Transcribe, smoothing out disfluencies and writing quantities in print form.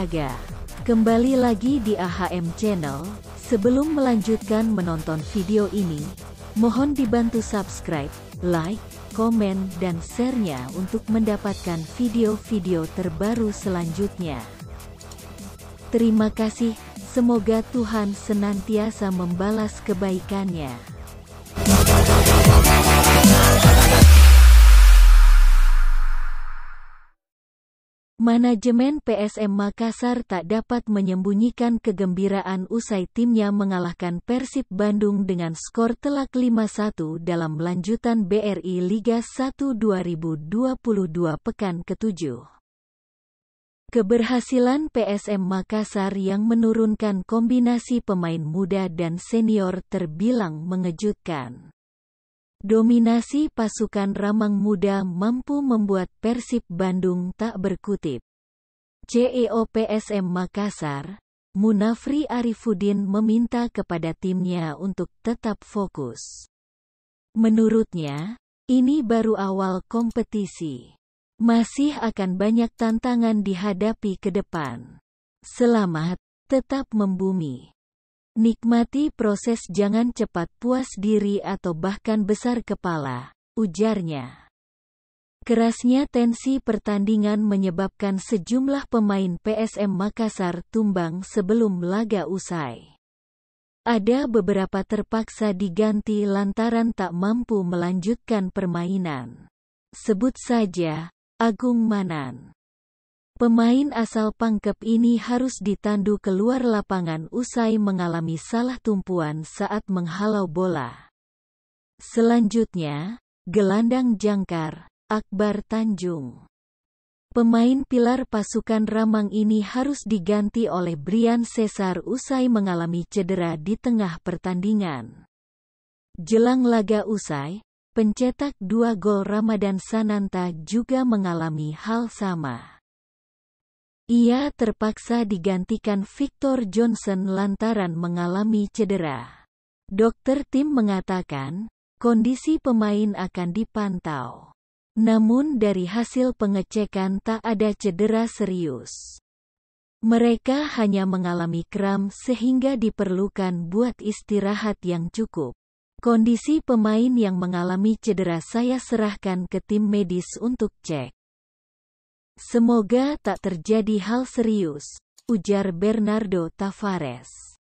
olahraga. Kembali lagi di AHM Channel. Sebelum melanjutkan menonton video ini, mohon dibantu subscribe, like, komen, dan share-nya untuk mendapatkan video-video terbaru selanjutnya. Terima kasih, semoga Tuhan senantiasa membalas kebaikannya. Manajemen PSM Makassar tak dapat menyembunyikan kegembiraan usai timnya mengalahkan Persib Bandung dengan skor telak 5-1 dalam lanjutan BRI Liga 1 2022 pekan ke-7. Keberhasilan PSM Makassar yang menurunkan kombinasi pemain muda dan senior terbilang mengejutkan. Dominasi pasukan Ramang Muda mampu membuat Persib Bandung tak berkutip. CEO PSM Makassar, Munafri Arifuddin meminta kepada timnya untuk tetap fokus. Menurutnya, ini baru awal kompetisi. Masih akan banyak tantangan dihadapi ke depan. Selamat, tetap membumi. Nikmati proses, jangan cepat puas diri atau bahkan besar kepala, ujarnya. Kerasnya tensi pertandingan menyebabkan sejumlah pemain PSM Makassar tumbang sebelum laga usai. Ada beberapa terpaksa diganti lantaran tak mampu melanjutkan permainan. Sebut saja, Agung Manan. Pemain asal Pangkep ini harus ditandu keluar lapangan usai mengalami salah tumpuan saat menghalau bola. Selanjutnya, gelandang jangkar, Akbar Tanjung. Pemain pilar pasukan Ramang ini harus diganti oleh Brian Cesar usai mengalami cedera di tengah pertandingan. Jelang laga usai, pencetak 2 gol Ramadan Sananta juga mengalami hal sama. Ia terpaksa digantikan Victor Johnson lantaran mengalami cedera. Dokter tim mengatakan, kondisi pemain akan dipantau. Namun dari hasil pengecekan tak ada cedera serius. Mereka hanya mengalami kram sehingga diperlukan buat istirahat yang cukup. Kondisi pemain yang mengalami cedera saya serahkan ke tim medis untuk cek. Semoga tak terjadi hal serius, ujar Bernardo Tavares.